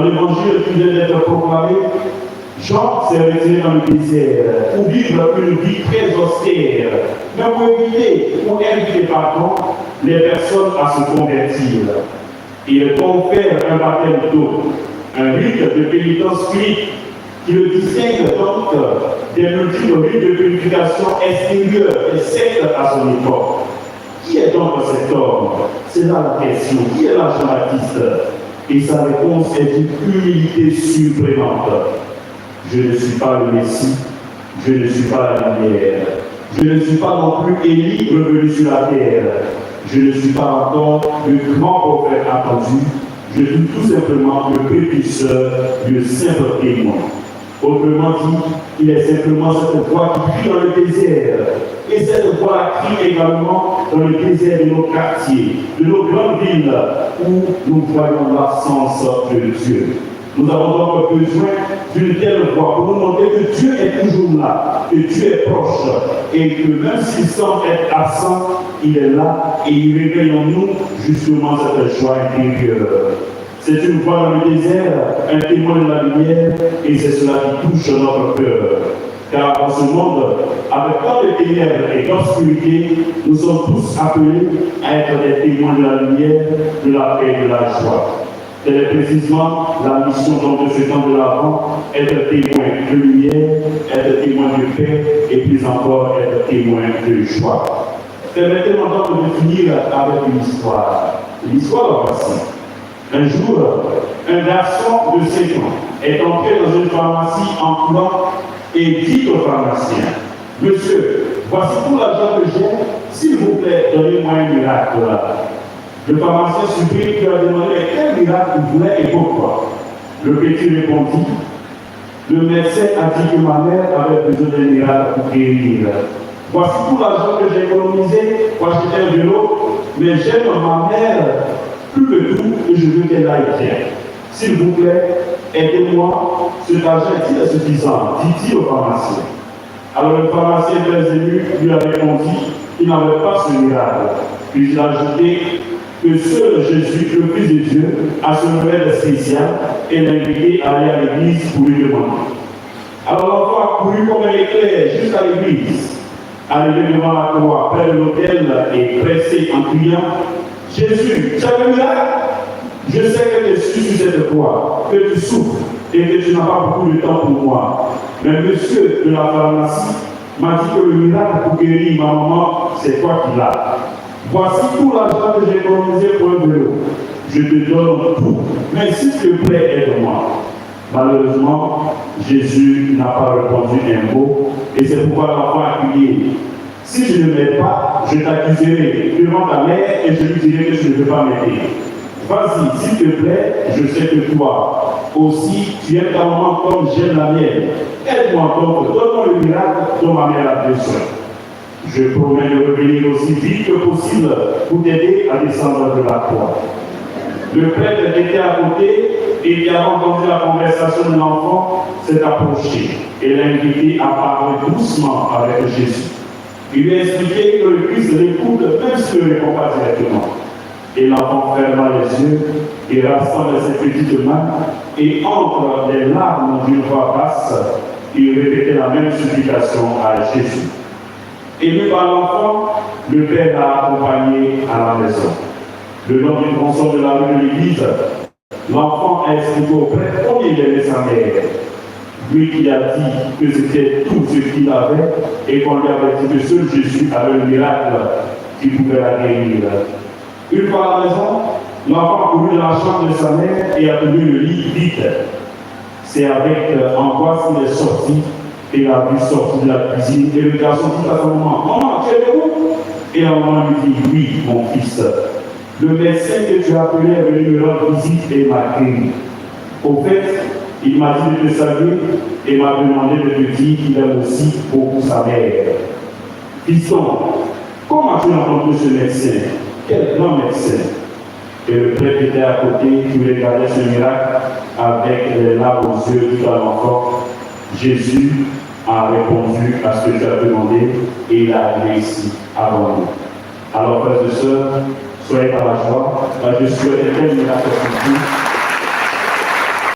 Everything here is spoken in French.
l'évangile qui vient d'être proclamé, Jean s'est retiré dans le désert pour vivre une vie très austère, mais pour inviter les personnes à se convertir. Il confère un baptême d'eau, un rite de pénitence unique qui le distingue donc des multiples rites de purification extérieure et sectes à son époque. Qui est donc cet homme? C'est là la question. Qui est la Jean-Baptiste? Et sa réponse est d'une humilité surprenante. Je ne suis pas le Messie, je ne suis pas la lumière, je ne suis pas non plus Élie revenu sur la terre, je ne suis pas encore le grand prophète attendu, je suis tout simplement le précurseur, le simple témoin. Autrement dit, il est simplement cette voix qui crie dans le désert. Et cette voix crie également dans le désert de nos quartiers, de nos grandes villes, où nous voyons l'absence de Dieu. Nous avons donc besoin d'une telle voix pour nous montrer que Dieu est toujours là, que Dieu est proche, et que même s'il semble être absent, il est là et il réveille en nous justement cette joie intérieure. C'est une voix dans le désert, un témoin de la lumière, et c'est cela qui touche notre cœur. Car dans ce monde, avec tant de ténèbres et d'obscurité, nous sommes tous appelés à être des témoins de la lumière, de la paix et de la joie. Telle est précisément la mission de ce temps de l'Avent, être témoin de lumière, être témoin de paix, et plus encore être témoin de joie. Permettez-moi donc de finir avec une histoire. L'histoire va voici. Un jour, un garçon de 5 ans est entré dans une pharmacie en courant et dit au pharmacien: Monsieur, voici tout l'argent que j'ai, s'il vous plaît, donnez-moi un miracle. Le pharmacien surpris lui a demandé quel miracle il voulait et pourquoi. Le petit répondit: Le médecin a dit que ma mère avait besoin d'un miracle pour guérir. Voici tout l'argent que j'ai économisé pour acheter un vélo, mais j'aime ma mère plus que tout et je veux qu'elle aille bien. S'il vous plaît, aidez-moi, cet argent est-il suffisant? Dit-il au pharmacien. Alors le pharmacien très ému lui a répondu qu'il n'avait pas ce miracle. Puis il a ajouté que seul Jésus, le Fils de Dieu, a ce remède spécial et l'a invité à aller à l'église pour lui demander. Alors l'enfant a couru comme un éclair jusqu'à l'église. Arrivé devant la croix, près de l'autel et pressé en criant: Jésus, tu as le miracle? Je sais que tu es sur cette croix, que tu souffres et que tu n'as pas beaucoup de temps pour moi. Mais monsieur de la pharmacie m'a dit que le miracle pour guérir ma maman, c'est toi qui l'as. Voici tout l'argent que j'ai économisé pour un vélo. Je te donne tout. Mais s'il te plaît, aide-moi. Malheureusement, Jésus n'a pas répondu un mot et c'est pourquoi l'enfant a crié: Si je ne m'aide pas, je t'accuserai devant ta mère et je lui dirai que je ne veux pas m'aider. Vas-y, s'il te plaît, je sais que toi aussi, tu aimes ta maman comme j'aime la mienne. Aide-moi donc, donne-moi le miracle dont ma mère a besoin. Je promets de revenir aussi vite que possible pour t'aider à descendre de la croix. Le prêtre était à côté et qui a entendu la conversation de l'enfant s'est approché et l'a invité à parler doucement avec Jésus. Il lui a expliqué que le Christ l'écoute même s'il ne répond pas directement. Et l'enfant ferma les yeux et rassemble ses petites mains et entre les larmes d'une voix basse, il répétait la même supplication à Jésus. Ému par l'enfant, le père l'a accompagné à la maison. Le long du tronçon de la rue de l'église, l'enfant a expliqué au prêtre combien il aimait sa mère. Lui qui a dit que c'était tout ce qu'il avait et qu'on lui avait dit que seul Jésus avait le miracle qui pouvait la guérir. Une fois à la maison, l'enfant courut dans la chambre de sa mère et a trouvé le lit vide. C'est avec angoisse qu'il est sorti et l'a vu sortir de la cuisine et le garçon dit à sa maman: Maman, tu es où? Et la maman lui dit: Oui, mon fils. Le médecin que tu as appelé est venu me rendre visite et m'a guéri. Au fait, il m'a dit de te saluer et m'a demandé de te dire qu'il aime aussi beaucoup sa mère. Fiston, comment as-tu entendu ce médecin? Quel grand médecin! Et le prêtre était à côté, qui regardait ce miracle avec les larmes aux yeux tout à l'enfant. Jésus a répondu à ce que tu as demandé et il a réussi avant nous. Alors, frères et sœurs, soyez par la joie. Je souhaite un tel miracle pour vous.